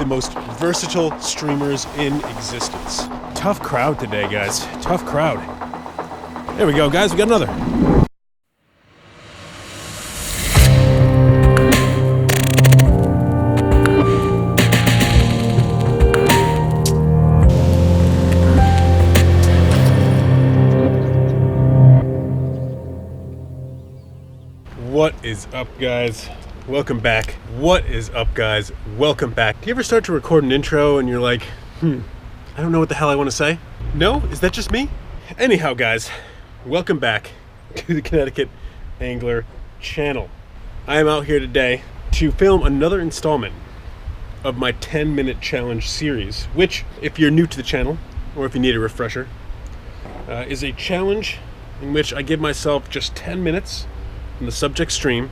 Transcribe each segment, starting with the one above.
most versatile streamers in existence. Tough crowd today, guys. Tough crowd. There we go, guys. We got another. What is up, guys? Welcome back. What is up, guys? Welcome back. Do you ever start to record an intro and you're like, I don't know what the hell I want to say? No? Is that just me? Anyhow, guys, welcome back to the Connecticut Angler channel. I am out here today to film another installment of my 10-minute challenge series, which, if you're new to the channel, or if you need a refresher, is a challenge in which I give myself just 10 minutes from the subject stream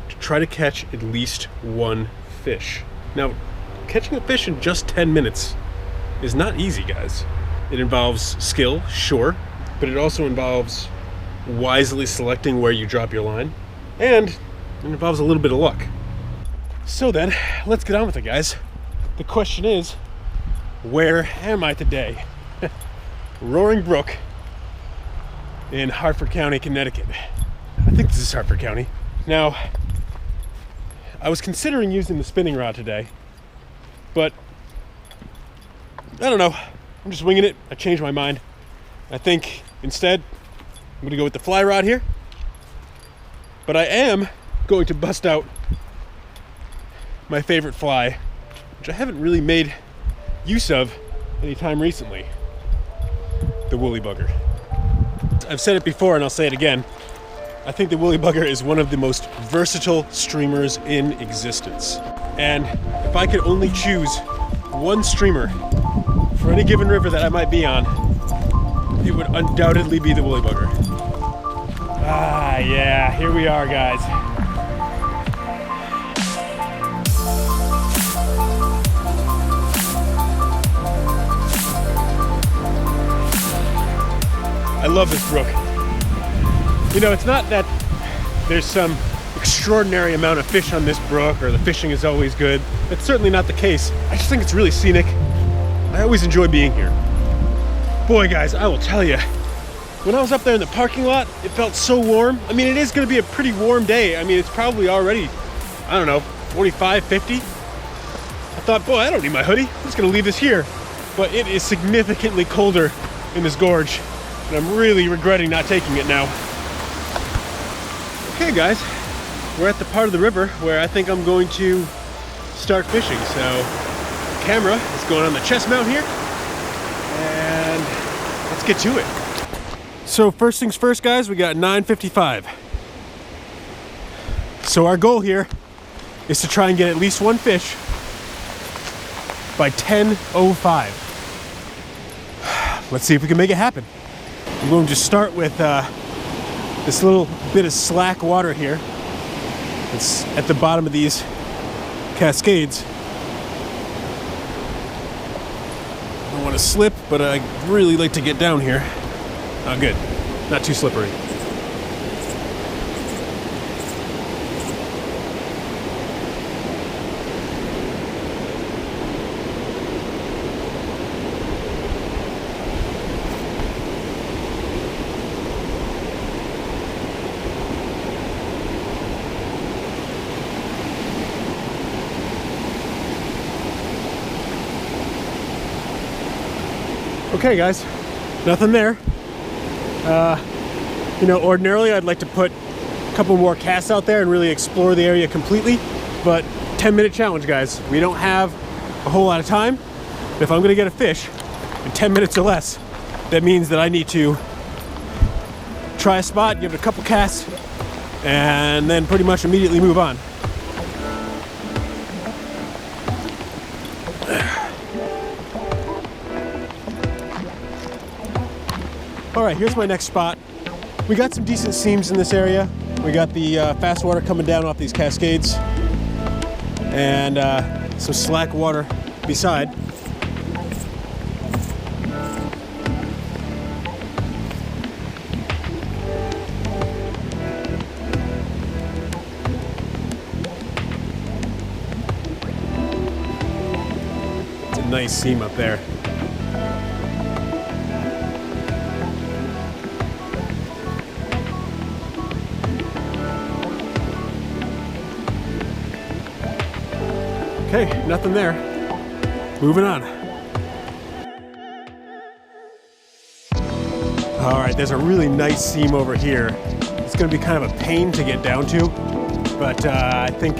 to try to catch at least one fish. Now, catching a fish in just 10 minutes is not easy, guys. It involves skill, sure, but it also involves wisely selecting where you drop your line, and it involves a little bit of luck. So then, let's get on with it, guys. The question is, where am I today? Roaring Brook in Hartford County, Connecticut. I think this is Hartford County. Now, I was considering using the spinning rod today, but I don't know. I'm just winging it. I changed my mind. I think instead, I'm going to go with the fly rod here. But I am going to bust out my favorite fly, which I haven't really made use of anytime recently. The woolly bugger. I've said it before and I'll say it again. I think the woolly bugger is one of the most versatile streamers in existence. And if I could only choose one streamer for any given river that I might be on, it would undoubtedly be the woolly bugger. Ah, yeah, here we are, guys. I love this brook. You know, it's not that there's some extraordinary amount of fish on this brook or the fishing is always good. That's certainly not the case. I just think it's really scenic. I always enjoy being here. Boy, guys, I will tell you, when I was up there in the parking lot, it felt so warm. I mean, it is going to be a pretty warm day. I mean, it's probably already, I don't know, 45, 50. I thought, boy, I don't need my hoodie. I'm just going to leave this here. But it is significantly colder in this gorge, and I'm really regretting not taking it now. Okay, guys, we're at the part of the river where I think I'm going to start fishing. So the camera is going on the chest mount here, and let's get to it. So first things first, guys, we got 9:55. So our goal here is to try and get at least one fish by 10:05. Let's see if we can make it happen. I'm going to start with this little bit of slack water here. It's at the bottom of these cascades. I don't want to slip, but I really like to get down here. Oh, good. Not too slippery. Okay, guys, nothing there. You know, ordinarily I'd like to put a couple more casts out there and really explore the area completely, but 10-minute challenge, guys. We don't have a whole lot of time. But if I'm gonna get a fish in 10 minutes or less, that means that I need to try a spot, give it a couple casts, and then pretty much immediately move on. All right, here's my next spot. We got some decent seams in this area. We got the fast water coming down off these cascades and some slack water beside. a nice seam up there. Okay, nothing there. Moving on. All right, there's a really nice seam over here. It's gonna be kind of a pain to get down to, but I think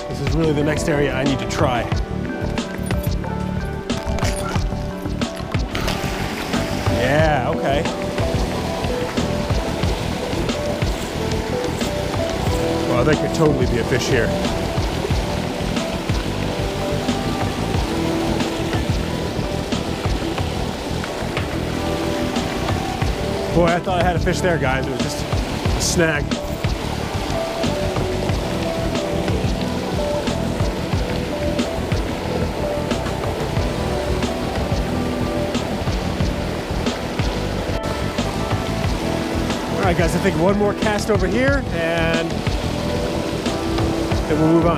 this is really the next area I need to try. Yeah, okay. Well, there could totally be a fish here. Boy, I thought I had a fish there, guys. It was just a snag. All right, guys, I think one more cast over here, and then we'll move on.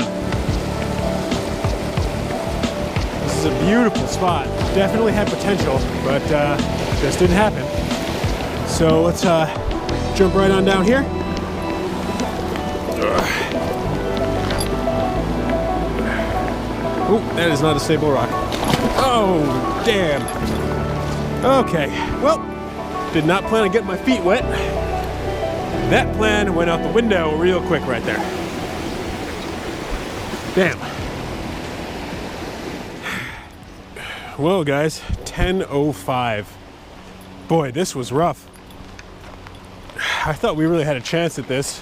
This is a beautiful spot. Definitely had potential, but just didn't happen. So let's jump right on down here. Oh, that is not a stable rock. Oh, damn. Okay, well, did not plan on getting my feet wet. That plan went out the window real quick right there. Damn. Whoa, guys, 10:05. Boy, this was rough. I thought we really had a chance at this,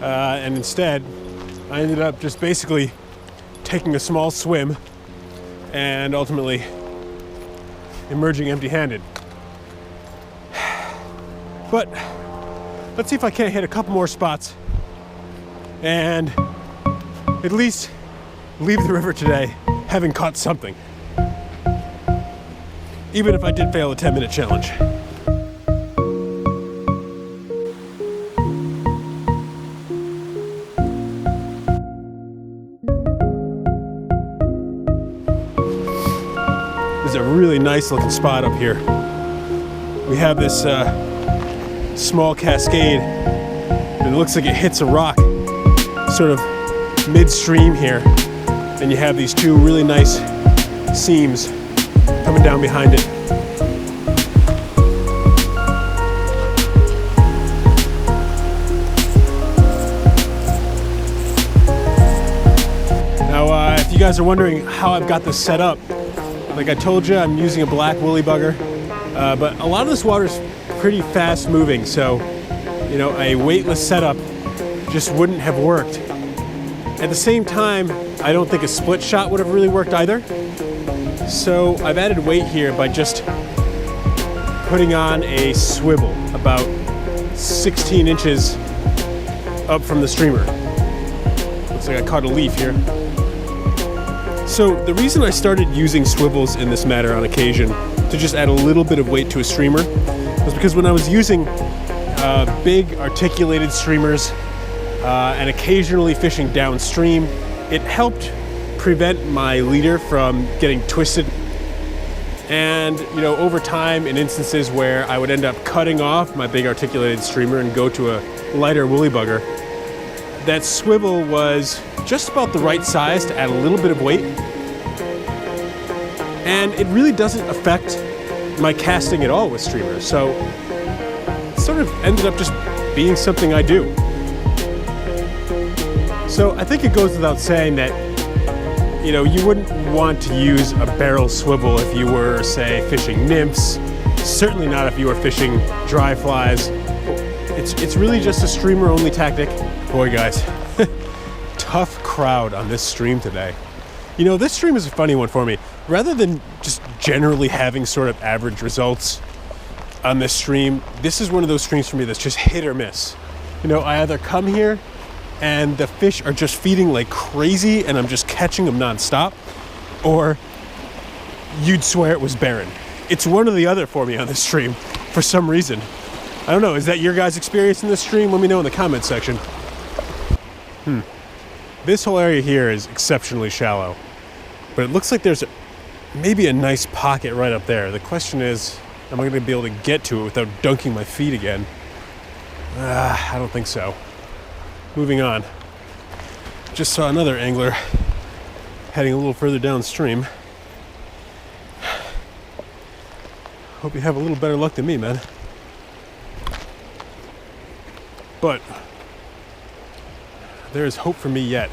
and instead, I ended up just basically taking a small swim and ultimately emerging empty-handed. But let's see if I can't hit a couple more spots and at least leave the river today having caught something, even if I did fail a 10-minute challenge. There's a really nice looking spot up here. We have this small cascade, and it looks like it hits a rock sort of midstream here, and you have these two really nice seams coming down behind it. Now, if you guys are wondering how I've got this set up, like I told you, I'm using a black woolly bugger, but a lot of this water is pretty fast moving, so you know, a weightless setup just wouldn't have worked. At the same time, I don't think a split shot would have really worked either. So I've added weight here by just putting on a swivel about 16 inches up from the streamer. Looks like I caught a leaf here. So the reason I started using swivels in this matter on occasion to just add a little bit of weight to a streamer was because when I was using big articulated streamers and occasionally fishing downstream, it helped prevent my leader from getting twisted. And you know, over time, in instances where I would end up cutting off my big articulated streamer and go to a lighter woolly bugger, that swivel was just about the right size to add a little bit of weight. And it really doesn't affect my casting at all with streamers. So it sort of ended up just being something I do. So I think it goes without saying that, you know, you wouldn't want to use a barrel swivel if you were, say, fishing nymphs. Certainly not if you were fishing dry flies. It's really just a streamer-only tactic. Boy, guys, tough crowd on this stream today. You know, this stream is a funny one for me. Rather than just generally having sort of average results on this stream, this is one of those streams for me that's just hit or miss. You know, I either come here and the fish are just feeding like crazy and I'm just catching them nonstop, or you'd swear it was barren. It's one or the other for me on this stream for some reason. I don't know, is that your guys' experience in this stream? Let me know in the comments section. This whole area here is exceptionally shallow. But it looks like there's maybe a nice pocket right up there. The question is, am I going to be able to get to it without dunking my feet again? I don't think so. Moving on. Just saw another angler heading a little further downstream. Hope you have a little better luck than me, man. But there is hope for me yet.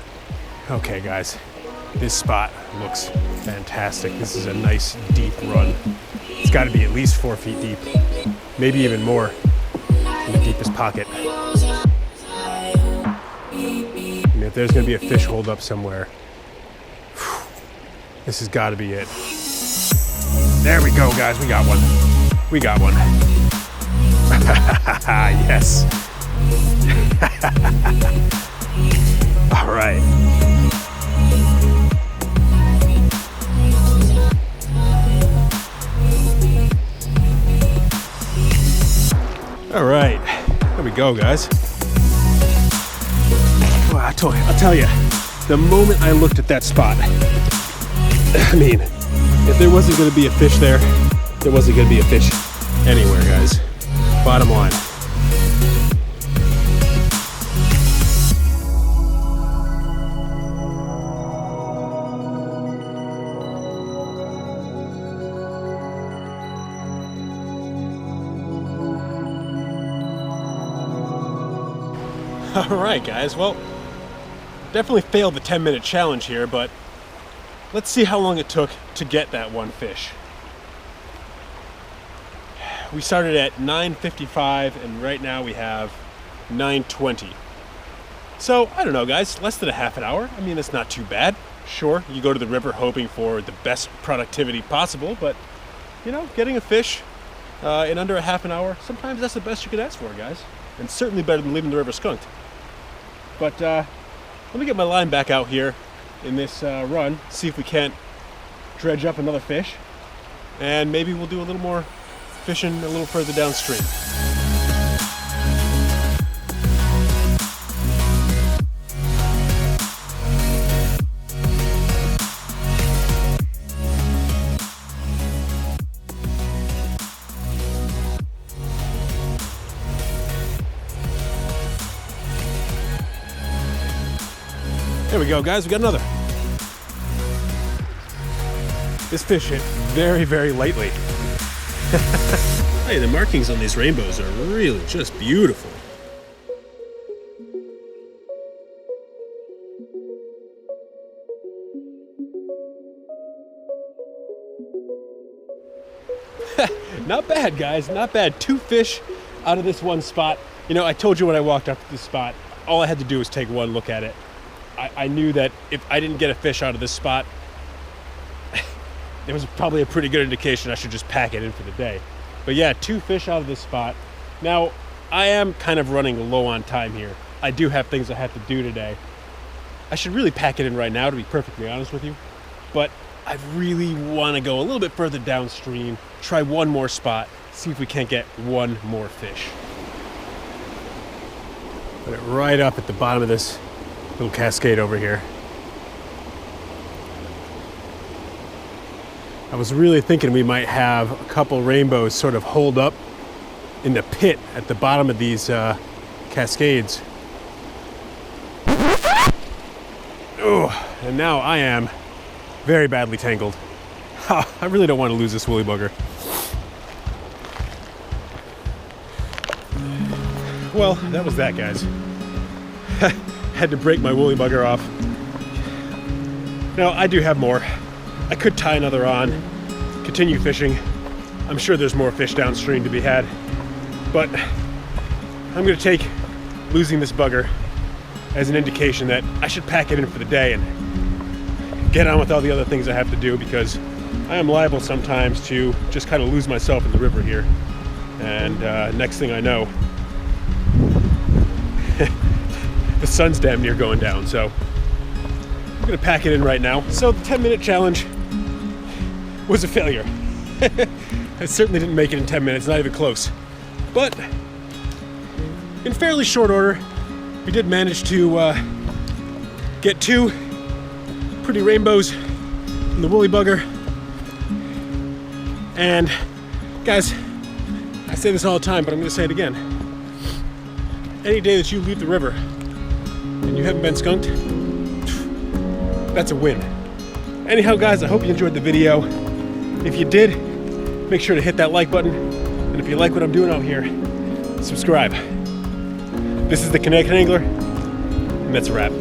Okay, guys, this spot looks fantastic. This is a nice deep run. It's got to be at least 4 feet deep, maybe even more in the deepest pocket. And if there's going to be a fish holed up somewhere, this has got to be it. There we go, guys. We got one. We got one. Yes. All right. All right. There we go, guys. Well, I'll tell you, the moment I looked at that spot, I mean, if there wasn't going to be a fish there, there wasn't going to be a fish anywhere, guys. Bottom line. All right, guys. Well, definitely failed the 10-minute challenge here, but let's see how long it took to get that one fish. We started at 9:55 and right now we have 9:20. So, I don't know, guys, less than a half an hour. I mean, it's not too bad. Sure, you go to the river hoping for the best productivity possible, but, you know, getting a fish in under a half an hour, sometimes that's the best you can ask for, guys. And certainly better than leaving the river skunked. But let me get my line back out here in this run, see if we can't dredge up another fish, and maybe we'll do a little more fishing a little further downstream. There we go, guys, we got another. This fish hit very, very lightly. Hey, the markings on these rainbows are really just beautiful. Not bad, guys, not bad. 2 fish out of this one spot. You know, I told you when I walked up to this spot, all I had to do was take one look at it. I knew that if I didn't get a fish out of this spot, it was probably a pretty good indication I should just pack it in for the day. But yeah, 2 fish out of this spot. Now, I am kind of running low on time here. I do have things I have to do today. I should really pack it in right now, to be perfectly honest with you. But I really want to go a little bit further downstream, try one more spot, see if we can't get one more fish. Put it right up at the bottom of this little cascade over here. I was really thinking we might have a couple rainbows sort of holed up in the pit at the bottom of these cascades. Oh, and now I am very badly tangled. I really don't want to lose this woolly bugger. Well, that was that, guys. Had to break my woolly bugger off. Now, I do have more. I could tie another on, continue fishing. I'm sure there's more fish downstream to be had. But I'm going to take losing this bugger as an indication that I should pack it in for the day and get on with all the other things I have to do, because I am liable sometimes to just kind of lose myself in the river here. And next thing I know, the sun's damn near going down, so I'm gonna pack it in right now. So the 10-minute challenge was a failure. I certainly didn't make it in 10 minutes, not even close. But in fairly short order, we did manage to get 2 pretty rainbows from the woolly bugger. And guys, I say this all the time, but I'm gonna say it again. Any day that you leave the river and you haven't been skunked, that's a win. Anyhow guys, I hope you enjoyed the video. If you did, make sure to hit that like button. And if you like what I'm doing out here, subscribe. This is the Connecticut Angler, and that's a wrap.